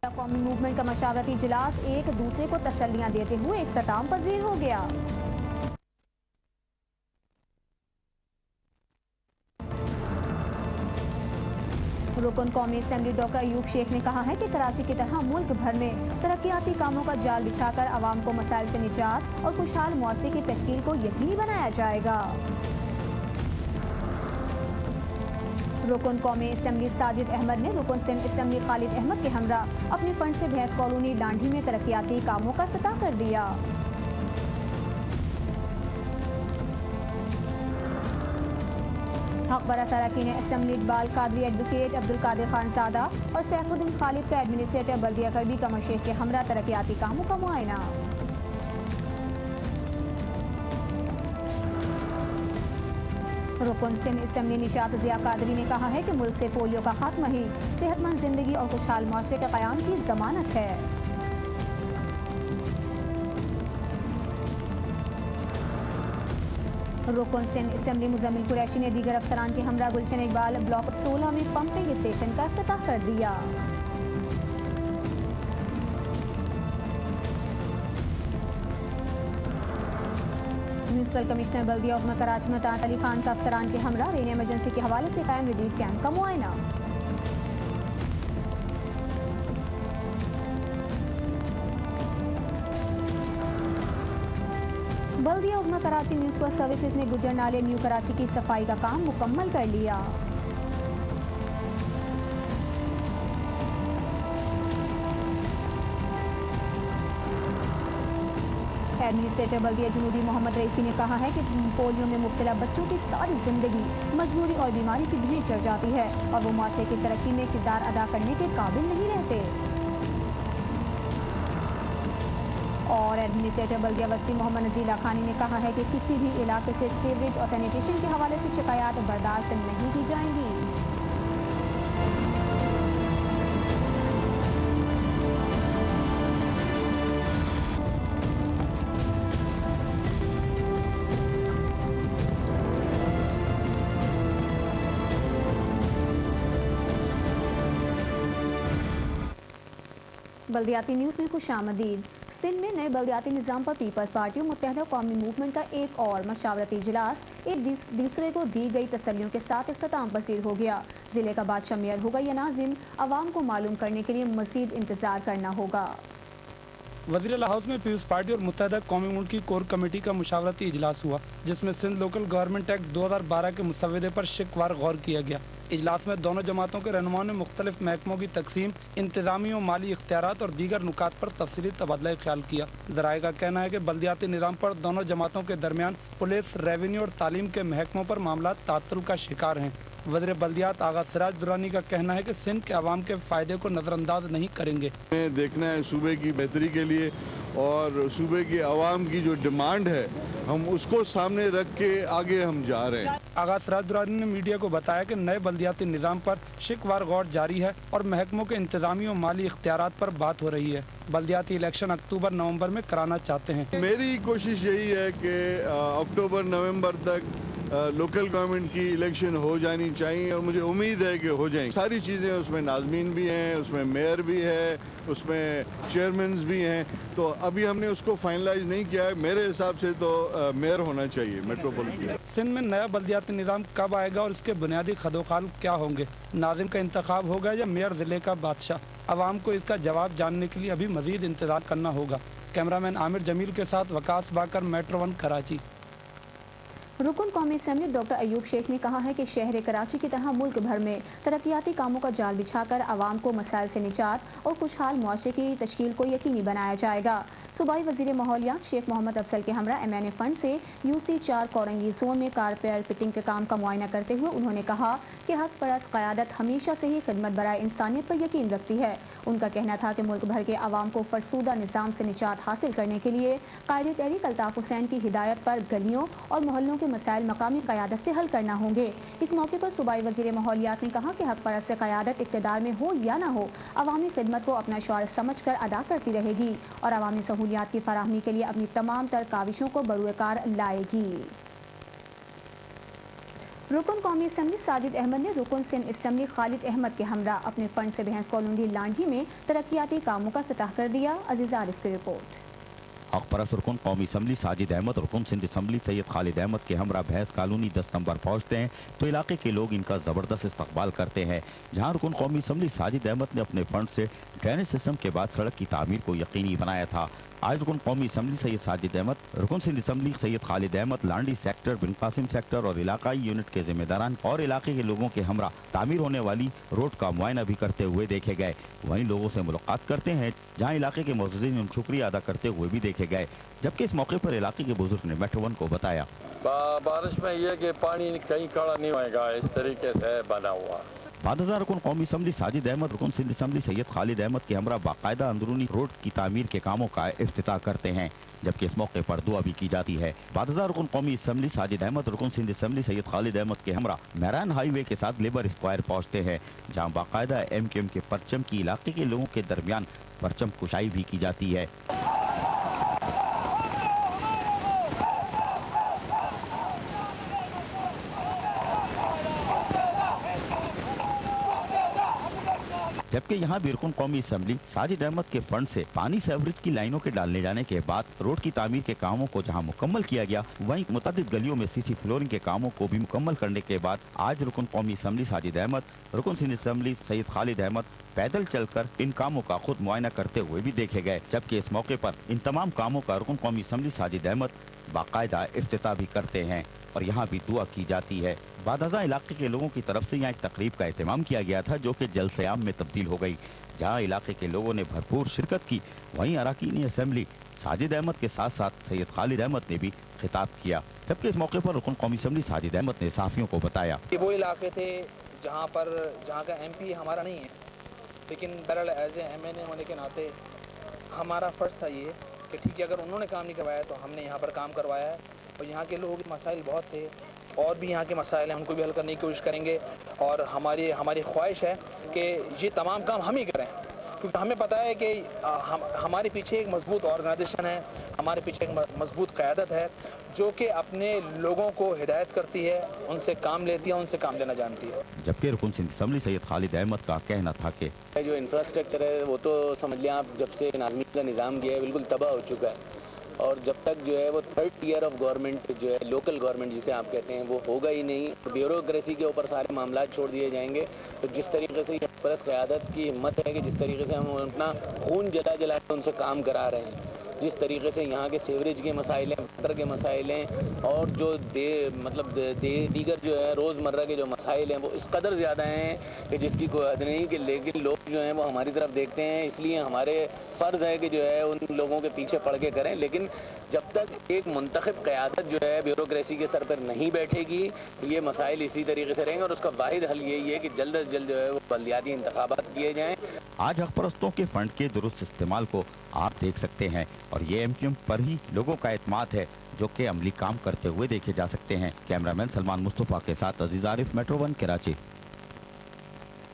قومی موومنٹ کا مشاورتی اجلاس ایک دوسرے کو تسلیاں دیتے ہوئے اختتام پذیر ہو گیا۔ رکن قومی اسمبلی ڈاکٹر ایوب شیخ نے کہا ہے کہ کراچی کی طرح ملک بھر میں ترقیاتی کاموں کا جال بچھا کر عوام کو مسائل سے نجات اور خوشحال معاشرے کی تشکیل کو یقینی بنایا جائے گا۔ رکن قومی اسمبلی ساجد احمد نے رکن سندھ اسمبلی خالد احمد کے ہمراہ اپنے فنڈ سے بھینس کالونی لانڈھی میں ترقیاتی کاموں کا افتتاح کر دیا۔ حق برس اراکین اسمبلی اقبال قادری ایڈوکیٹ عبدالقادر خان زادہ اور سیف الدین خالد کا ایڈمنسٹریٹر بلدیہ کربی کمر شیخ کے ہمراہ ترقیاتی کاموں کا معائنہ۔ رکن سندھ اسمبلی نشاط ضیاء قادری نے کہا ہے کہ ملک سے پولیو کا خاتمہ ہی صحت مند زندگی اور خوشحال معاشرے کے قیام کی ضمانت ہے۔ رکن سندھ اسمبلی مزمل قریشی نے دیگر افسران کے ہمراہ گلشن اقبال بلاک 16 میں پمپنگ اسٹیشن کا افتتاح کر دیا۔ میونسپل کمشنر بلدیہ عظمی کراچی مطاعت علی خان کا افسران کے ہمراہ رین ایمرجنسی کے حوالے سے قائم ریلیف کیمپ کا معائنہ۔ بلدیہ عظمی کراچی میونسپل سروسز نے گجر نالے نیو کراچی کی صفائی کا کام مکمل کر لیا۔ ایڈمنسٹریٹر بلدیہ جنوبی محمد رئیسی نے کہا ہے کہ پولیو میں مبتلا بچوں کی ساری زندگی مجبوری اور بیماری کی بھیڑ چڑھ جاتی ہے اور وہ معاشرے کی ترقی میں کردار ادا کرنے کے قابل نہیں رہتے۔ اور ایڈمنسٹریٹر بلدیہ وسطی محمد نزیلہ خانی نے کہا ہے کہ کسی بھی علاقے سے سیوریج اور سینیٹیشن کے حوالے سے شکایات برداشت نہیں کی جائیں گی۔ بلدیاتی نیوز میں خوش آمدید۔ سندھ میں نئے بلدیاتی نظام پر پیپلز پارٹی اور متحدہ قومی موومنٹ کا ایک اور مشاورتی اجلاس ایک دوسرے کو دی گئی تسلیوں کے ساتھ اختتام پذیر ہو گیا۔ ضلع کا بادشاہ میئر ہوگا یا ناظم، عوام کو معلوم کرنے کے لیے مزید انتظار کرنا ہوگا۔ وزیر اعلیٰ ہاؤس میں پیپلز پارٹی اور متحدہ قومی موومنٹ کی کور کمیٹی کا مشاورتی اجلاس ہوا، جس میں سندھ لوکل گورنمنٹ ایکٹ 2012 کے مسودے پر شق وار غور کیا گیا۔ اجلاس میں دونوں جماعتوں کے رہنماؤں نے مختلف محکموں کی تقسیم، انتظامی و مالی اختیارات اور دیگر نکات پر تفصیلی تبادلہ خیال کیا۔ ذرائع کا کہنا ہے کہ بلدیاتی نظام پر دونوں جماعتوں کے درمیان پولیس، ریونیو اور تعلیم کے محکموں پر معاملات تعطل کا شکار ہیں۔ وزیر بلدیات آغا سراج درانی کا کہنا ہے کہ سندھ کے عوام کے فائدے کو نظر انداز نہیں کریں گے۔ دیکھنا ہے صوبے کی بہتری کے لیے اور صوبے کی عوام کی جو ڈیمانڈ ہے ہم اس کو سامنے رکھ کے آگے ہم جا رہے ہیں۔ آغا سراج درانی نے میڈیا کو بتایا کہ نئے بلدیاتی نظام پر شق وار غور جاری ہے اور محکموں کے انتظامی و مالی اختیارات پر بات ہو رہی ہے۔ بلدیاتی الیکشن اکتوبر نومبر میں کرانا چاہتے ہیں۔ میری کوشش یہی ہے کہ اکتوبر نومبر تک لوکل گورنمنٹ کی الیکشن ہو جانی چاہیے اور مجھے امید ہے کہ ہو جائیں گی۔ ساری چیزیں اس میں ناظمین بھی ہیں، اس میں میئر بھی ہے، اس میں چیئرمینز بھی ہیں، تو ابھی ہم نے اس کو فائنلائز نہیں کیا ہے۔ میرے حساب سے تو میئر ہونا چاہیے میٹروپولیٹن۔ سندھ میں نیا بلدیاتی نظام کب آئے گا اور اس کے بنیادی خدوخال کیا ہوں گے؟ ناظم کا انتخاب ہوگا یا میئر ضلع کا بادشاہ؟ عوام کو اس کا جواب جاننے کے لیے ابھی مزید انتظار کرنا ہوگا۔ کیمرامین عامر جمیل کے ساتھ وکاس باکر، میٹرو 1 کراچی۔ رکن قومی اسمبلی ڈاکٹر ایوب شیخ نے کہا ہے کہ شہر کراچی کی طرح ملک بھر میں ترقیاتی کاموں کا جال بچھا کر عوام کو مسائل سے نجات اور خوشحال معاشرے کی تشکیل کو یقینی بنایا جائے گا۔ صوبائی وزیر ماحولیات شیخ محمد افضل کے ہمراہ MNA فنڈ سے UC 4 کورنگی زون میں کارپیر فٹنگ کے کام کا معائنہ کرتے ہوئے انہوں نے کہا کہ حق پرست قیادت ہمیشہ سے ہی خدمت برائے انسانیت پر یقین رکھتی ہے۔ ان کا کہنا تھا کہ ملک بھر کے عوام کو فرسودہ نظام سے نجات حاصل کرنے کے لیے قائد تحریک الطاف حسین کی ہدایت پر گلیوں اور محلوں کے مسائل مقامی قیادت سے حل کرنا ہوں گے۔ اس موقع پر صوبائی وزیر ماحولیات نے کہا کہ حق پرست قیادت اقتدار میں ہو یا نہ ہو، عوامی خدمت کو اپنا شعار سمجھ کر ادا کرتی رہے گی اور عوامی سہولیات کی فراہمی کے لیے اپنی تمام تر کاوشوں کو بروئے کار لائے گی۔ रुकन कौमी असम्बली साजिद अहमद ने रुकन सिंध असम्बली खालिद अहमद के हमरा अपने फंड से भैंस कॉलोनी लांढी में तरक्याती कामों का इफ्तिताह कर दिया। अजीज आरिफ की रिपोर्ट। हक परस्त रुकन कौमी असम्बली साजिद अहमद रुकन सिंध असम्बली सैयद खालिद अहमद के हमरा भैंस कॉलोनी 10 नंबर पहुँचते हैं तो इलाके के लोग इनका ज़बरदस्त इस्तकबाल करते हैं। जहाँ रुकन कौमी असम्बली साजिद अहमद ने अपने फंड से ड्रेनेज सिस्टम के बाद सड़क की तामीर को यकीनी बनाया था। आज रुकन कौमी असम्बली सैयद साजिद अहमद, रुकन सिंध असम्बली सैयद खालिद अहमद लांडी सेक्टर, बिन कासिम सेक्टर और इलाकाई यूनिट के जिम्मेदारान और इलाके के लोगों के हमरा तामीर होने वाली रोड का मुआयना भी करते हुए देखे गए। वहीं लोगों से मुलाकात करते हैं जहां इलाके के मुअज़्ज़िज़ीन उन शुक्रिया अदा करते हुए भी देखे गए। जबकि इस मौके पर इलाके के बुजुर्ग ने मेट्रो वन को बताया, बारिश में ये कि पानी कहीं खड़ा नहीं होगा, इस तरीके से बना हुआ। बाद रुकन कौमी असम्बली साजिद अहमद रुकन सिंध असम्बली सैयद खालिद अहमद के हमरा बाकायदा अंदरूनी रोड की तामीर के कामों का इफ्तिताह करते हैं। जबकि इस मौके पर दुआ भी की जाती है। बाद रुकन कौमी असम्बली साजिद अहमद रुकन सिंध असम्बली सैयद खालिद अहमद के हमरा महरान हाईवे के साथ लेबर स्क्वायर पहुँचते हैं जहाँ बाकायदा MQM के परचम की इलाके के लोगों के दरमियान परचम कुशाई भी की जाती है। जबकि यहाँ भी रुकन कौमी असम्बली साजिद अहमद के फंड से पानी सेवरेज की लाइनों के डालने जाने के बाद रोड की तामीर के कामों को जहाँ मुकम्मल किया गया, वहीं मुतअद्दिद गलियों में सीसी फ्लोरिंग के कामों को भी मुकम्मल करने के बाद आज रुकन कौमी असम्बली साजिद अहमद रुकन सिंध असम्बली सैयद खालिद अहमद पैदल चलकर इन कामों का खुद मुआयना करते हुए भी देखे गए। जबकि इस मौके पर इन तमाम कामों का रुकन कौमी असम्बली साजिद अहमद बाकायदा इफ्तिताह भी करते हैं और यहाँ भी दुआ की जाती है। बादजा इलाके के लोगों की तरफ से यहाँ एक तकरीब का एहतमाम किया गया था जो कि जलसे-आम में तब्दील हो गई, जहाँ इलाके के लोगों ने भरपूर शिरकत की। वहीं अरकान असम्बली साजिद अहमद के साथ साथ सैयद खालिद अहमद ने भी खिताब किया। जबकि इस मौके पर रुकन कौमी असम्बली साजिद अहमद ने सहाफियों को बताया, वो इलाके थे जहाँ का MP हमारा नहीं है, लेकिन बहरहाल एज ए MNA होने के नाते हमारा फ़र्ज़ था ये कि ठीक है, अगर उन्होंने काम नहीं करवाया तो हमने यहाँ पर काम करवाया है। और यहाँ के लोगों के मसाइल बहुत थे और भी यहाँ के मसाइल हैं, उनको भी हल करने की कोशिश करेंगे। और हमारी ख्वाहिश है कि ये तमाम काम हम ही करें, क्योंकि हमें पता है कि हमारे पीछे एक मजबूत ऑर्गेनाइजेशन है, हमारे पीछे एक मजबूत क़यादत है जो कि अपने लोगों को हिदायत करती है, उनसे काम लेती है, उनसे काम लेना जानती है। जबकि रुकन सिंध असम्बली सैयद खालिद अहमद का कहना था कि जो इंफ्रास्ट्रक्चर है वो तो समझ लिया आप, जब से नाज़मीन का निज़ाम गया है बिल्कुल तबाह हो चुका है। और जब तक जो है वो 3rd ईयर ऑफ गवर्नमेंट जो है लोकल गवर्नमेंट जिसे आप कहते हैं वो होगा ही नहीं, ब्यूरोक्रेसी के ऊपर सारे मामला छोड़ दिए जाएंगे। तो जिस तरीके से परस क़यादत की हिम्मत है कि जिस तरीके से हम अपना खून जला के उनसे काम करा रहे हैं, जिस तरीके से यहाँ के सीवरेज के मसाइल हैं, वाटर के मसाइल हैं और जो दीगर जो है रोज़मर्रा के जो मसाइल हैं वो इस कदर ज़्यादा हैं कि जिसकी कोई हद नहीं। कि लेकिन लोग जो हैं वो हमारी तरफ देखते हैं, इसलिए हमारे फ़र्ज़ है कि जो है उन लोगों के पीछे पड़ के करें। लेकिन जब तक एक मुंतखब क़यादत जो है ब्यूरोक्रेसी के सर पर नहीं बैठेगी, ये मसाइल इसी तरीके से रहेंगे। और उसका वाहिद हल यही है कि जल्द अज जल्द जो है वो बल्दियाती इंतखाबात किए जाएँ। आज हक परस्तों के फंड के दुरुस्त इस्तेमाल को आप देख सकते हैं और ये MQM पर ही लोगों का एतमाद है जो कि अमली काम करते हुए देखे जा सकते हैं। कैमरामैन सलमान मुस्तफ़ा के साथ अजीज आरिफ, मेट्रो वन, कराची।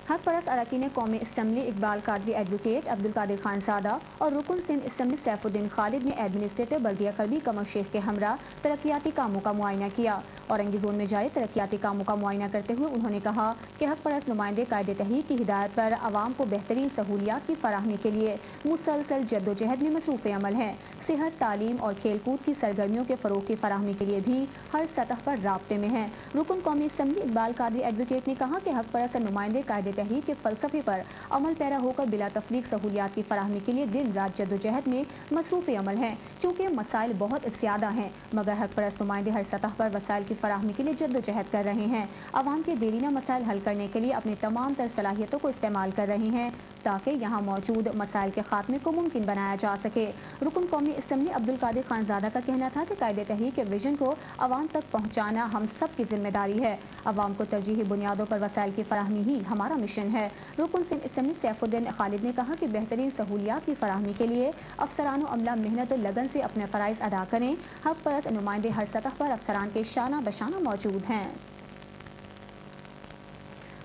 हक परस्त अरकान कौमी असम्बली इकबाल कादरी एडवोकेट अब्दुल कादिर खान सादा और रुकन सिंध असम्बली सैफुद्दीन खालिद ने एडमिनिस्ट्रेटर बल्दिया कलबी कमर शेख के हमरा तरक्याती कामों का मुआयना किया। औरंगी जोन में जारी तरक्याती कामों का मुआयना करते हुए उन्होंने कहा कि हक परस्त नुमाइंदे कायदे तहरीक की हिदायत पर आवाम को बेहतरीन सहूलियात की फराहमी के लिए मुसलसल जद्दोजहद में मसरूफ़ अमल हैं। सेहत, तालीम और खेल कूद की सरगर्मियों के फ़रोग़ की फराहमी के लिए भी हर सतह पर राब्ते में हैं। रुकन कौमी असम्बली इकबाल कादरी एडवोकेट ने कहा कि हक परस्त नुमाइंदे कायदे तहरीक के फ़लसफ़े पर अमल पैरा होकर बिला तफरीक सहूलियात की फराहमी के लिए दिन रात जद्दोजहद में मसरूफ़ अमल हैं। चूँकि मसाइल बहुत ज़्यादा हैं मगर हक परस्त नुमाइंदे हर सतह पर वसाइल की फराहमी के लिए जद्दोजहद कर रहे हैं। आवाम के देरीना मसाइल हल करने के लिए अपनी तमाम तर सलाहियतों को इस्तेमाल कर रहे हैं ताकि यहाँ मौजूद मसाइल के खात्मे को मुमकिन बनाया जा सके। रुकन कौमी असम्बली अब्दुल कादिर खानजादा का कहना था कि कायदे तहरीक के विजन को आवाम तक पहुँचाना हम सब की जिम्मेदारी है। आवाम को तरजीही बुनियादों पर वसाइल की फराहमी ही हमारा मिशन है। रुकन सिंध असम्बली सैफुद्दीन खालिद ने कहा कि बेहतरीन सहूलियात की फराहमी के लिए अफसरान व अमला मेहनत और लगन से अपने फ़राइज़ अदा करें। हक परस्त नुमाइंदे हर सतह पर अफसरान के शाना बशाना मौजूद हैं।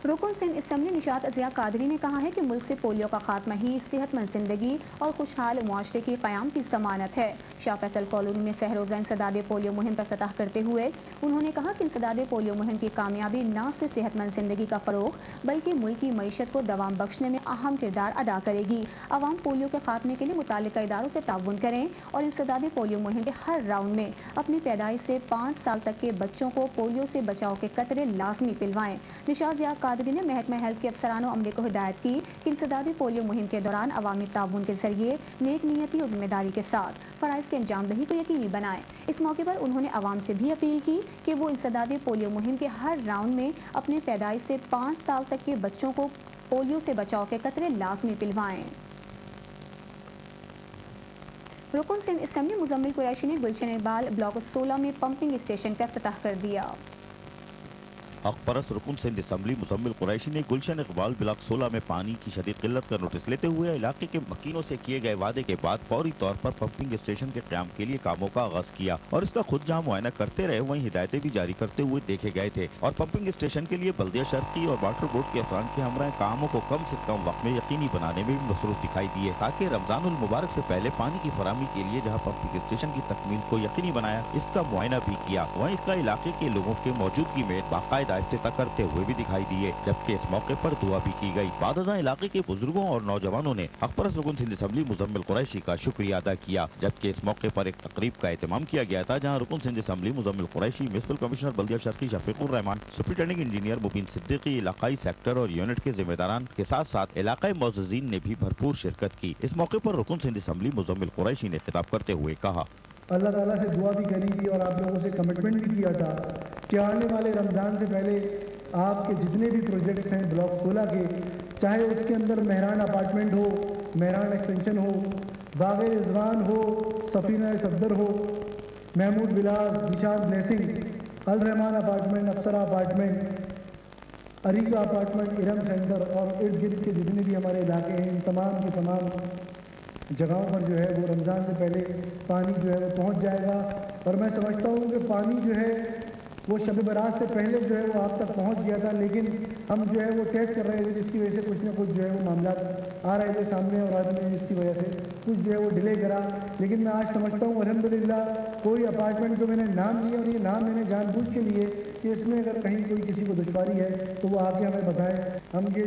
रुकन सिंध असम्बली निशात अजिया कादरी ने कहा है कि मुल्क से पोलियो का खात्मा ही सेहतमंद जिंदगी और खुशहाल मुआशरे की क़याम की ज़मानत है। शाह फैसल कॉलोनी में सहरोज़ा इंसदाद पोलियो मुहिम का इफ्तिताह करते हुए उन्होंने कहा कि इंसदाद पोलियो मुहिम की कामयाबी न सिर्फ सेहतमंद जिंदगी का फ़रोग बल्कि मुल्क की मईशत को दवाम बख्शने में अहम किरदार अदा करेगी। अवाम पोलियो के खात्मे के लिए मुताल्लिका इदारों से ताउन करें और इंसदाद पोलियो मुहिम के हर राउंड में अपनी पैदाइश से 5 साल तक के बच्चों को पोलियो से बचाव के कतरे लाजमी पिलवाएं। निशात ज़िया कादरी ने महकमा हेल्थ के अफसरान अमले को हिदायत की कि इंसदादी पोलियो मुहिम के दौरान अवामी ताउन के जरिए नेक नीयती और जिम्मेदारी के साथ फ़राइज़ के अंजाम दही को यकीनी बनाएं। इस मौके पर उन्होंने अवाम से भी अपील की कि वो इंसदादी पोलियो मुहिम के हर राउंड में अपने पैदाइश से 5 साल तक के बच्चों को पोलियो से बचाव के कतरे लाजमी पिलवाएं। रुकन सिंध असम्बली मुजम्मिल कुरैशी ने गुलशन इकबाल ब्लॉक 16 में पंपिंग स्टेशन का इफ्तिताह कर दिया। हक परस रुकन सिंध असम्बली मुजम्मिल कुरैशी ने गुलशन इकबाल ब्लॉक 16 में पानी की शदीद किल्लत का नोटिस लेते हुए इलाके के मकीनों से किए गए वादे के बाद फौरी तौर पर पंपिंग स्टेशन के क़याम के लिए कामों का आगाज किया और इसका खुद जहां मुआयना करते रहे वहीं हिदायतें भी जारी करते हुए देखे गए थे और पंपिंग स्टेशन के लिए बल्दिया शर्की और वाटर बोर्ड के अफसरान के हमरा कामों को कम से कम वक्त में यकीनी बनाने में भी मसरूफ दिखाई दिए ताकि रमजानुल मुबारक से पहले पानी की फराहमी के लिए जहाँ पंपिंग स्टेशन की तकमील को यकीनी बनाया इसका मुआयना भी किया वहीं इसका इलाके के लोगों के मौजूदगी में बाकायदा इफ्तिताह करते हुए भी दिखाई दिए जबकि इस मौके पर दुआ भी की गई। बादशाह इलाके के बुजुर्गों और नौजवानों ने हक परस रुकन सिंध असम्बली मुजम्मिल कुरैशी का शुक्रिया अदा किया जबकि इस मौके पर एक तकरीब का एहतमाम किया गया था जहां रुकन Sindh assembly Muzammil Qureshi municipal commissioner बल्दिया शर्की शफीकुर रहमान सुपरिटेंडिंग इंजीनियर मुबीन सिद्दीकी इलाकाई सेक्टर और यूनिट के जिम्मेदारान के साथ साथ इलाकाई मौजूदीन ने भी भरपूर शिरकत की। इस मौके पर रुकन सिंध असम्बली मुजम्मिल कुरैशी ने खिताब करते हुए कहा, अल्लाह ताला से दुआ भी करी थी और आप लोगों से कमिटमेंट भी किया था कि आने वाले रमज़ान से पहले आपके जितने भी प्रोजेक्ट्स हैं ब्लॉक 16 के, चाहे उसके अंदर मेहरान अपार्टमेंट हो, मेहरान एक्सटेंशन हो, बाग़ रिज़वान हो, सफ़ीना सफदर हो, महमूद विलास, निशान ब्लेसिंग, अल रहमान अपार्टमेंट, अप्सरा अपार्टमेंट, अरीका अपार्टमेंट, इरम सेंटर और इर्द गिर्द के जितने भी हमारे इलाके हैं इन तमाम के तमाम जगहों पर जो है वो रमज़ान से पहले पानी जो है वो पहुंच जाएगा। और मैं समझता हूँ कि पानी जो है वो शब बरात से पहले जो है वो आप तक पहुंच गया था, लेकिन हम जो है वो टेस्ट कर रहे थे जिसकी वजह से कुछ ना कुछ जो है वो मामला आ रहे थे सामने और आदमी जिसकी वजह से कुछ जो है वो डिले करा। लेकिन मैं आज समझता हूँ अल्हम्दुलिल्लाह कोई अपार्टमेंट को मैंने नाम लिया और ये नाम मैंने जानबूझ के लिए कि इसमें अगर कहीं कोई किसी को दुश्वारी है तो वो आके हमें बताएं। हम ये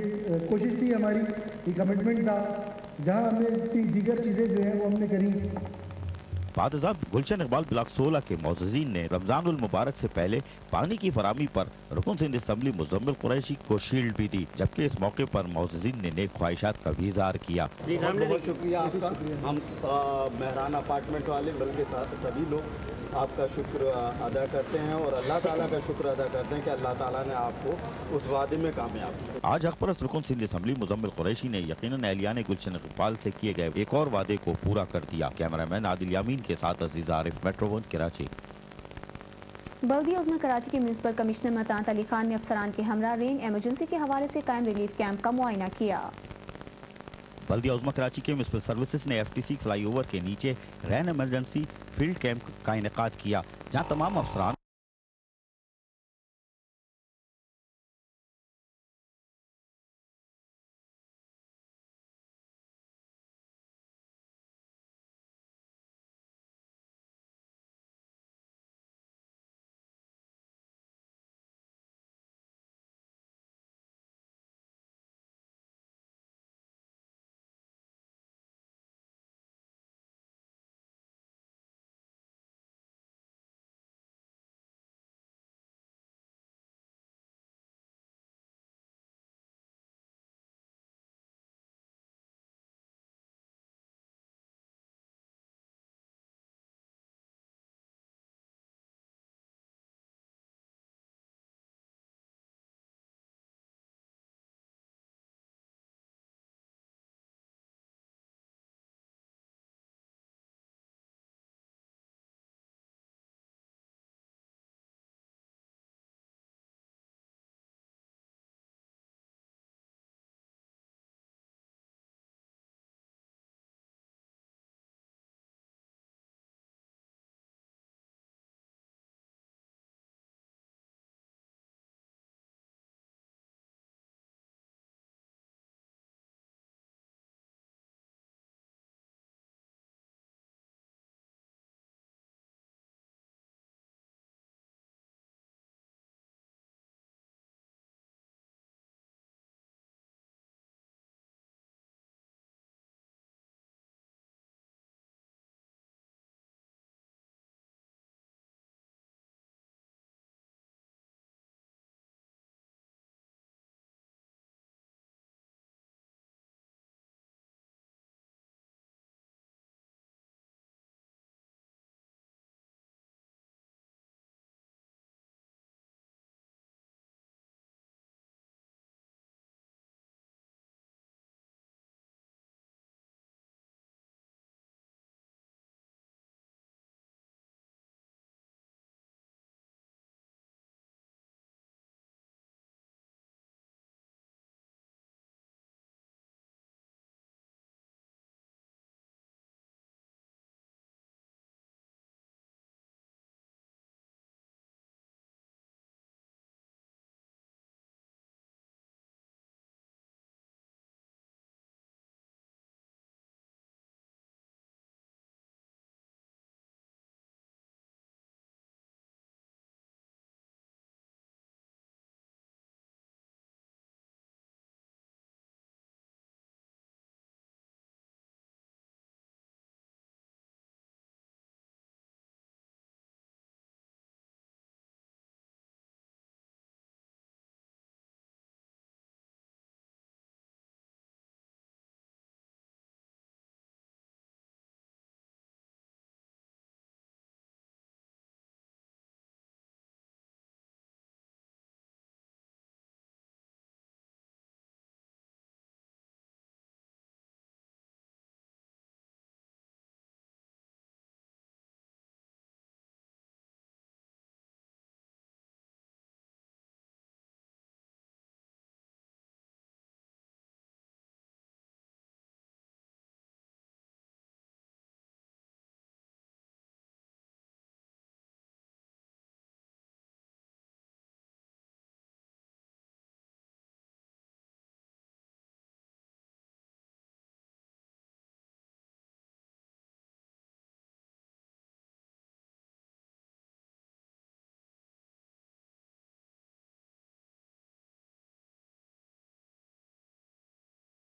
कोशिश थी हमारी, ये कमिटमेंट था, जहाँ हमने दीगर चीज़ें जो हैं वो हमने करी। बादशाह गुलशन इकबाल ब्लॉक 16 के मौजूदीन ने रमजानुल मुबारक से पहले पानी की फराहमी पर रुकन सिंध असम्बली मुजम्मिल कुरैशी को शील्ड भी दी जबकि इस मौके पर मौजूदीन ने नेक ख्वाहिशात का भी इजहार किया। बहुत शुक्रिया आपका। हम मेहरान अपार्टमेंट वाले बल्कि साथ सभी लोग आपका शुक्र अदा करते हैं और अल्लाह ताला का शुक्र अदा करते हैं कि अल्लाह ताला ने आपको उस वादे में कामयाब किया। आज हक परस रुकन सिंध असम्बली मुजम्मिल कुरैशी ने यकीनन एहलियान गुलशन इकबाल से किए गए एक और वादे को पूरा कर दिया। कैमरामैन आदिल यामीन के साथ अजीज आरिफ, मेट्रो 1 कराची। बल्दिया उज़्मा कराची के म्युनिसिपल कमिश्नर मतांत अली खान ने अफसरान के हमरा रेन एमरजेंसी के हवाले से कायम रिलीफ कैंप का मुआयना किया। बल्दिया उज़्मा कराची के म्युनिसिपल सर्विसेज ने FTC फ्लाईओवर के नीचे रैन इमरजेंसी फील्ड कैंप का इनेकाद किया जहां तमाम अफसरान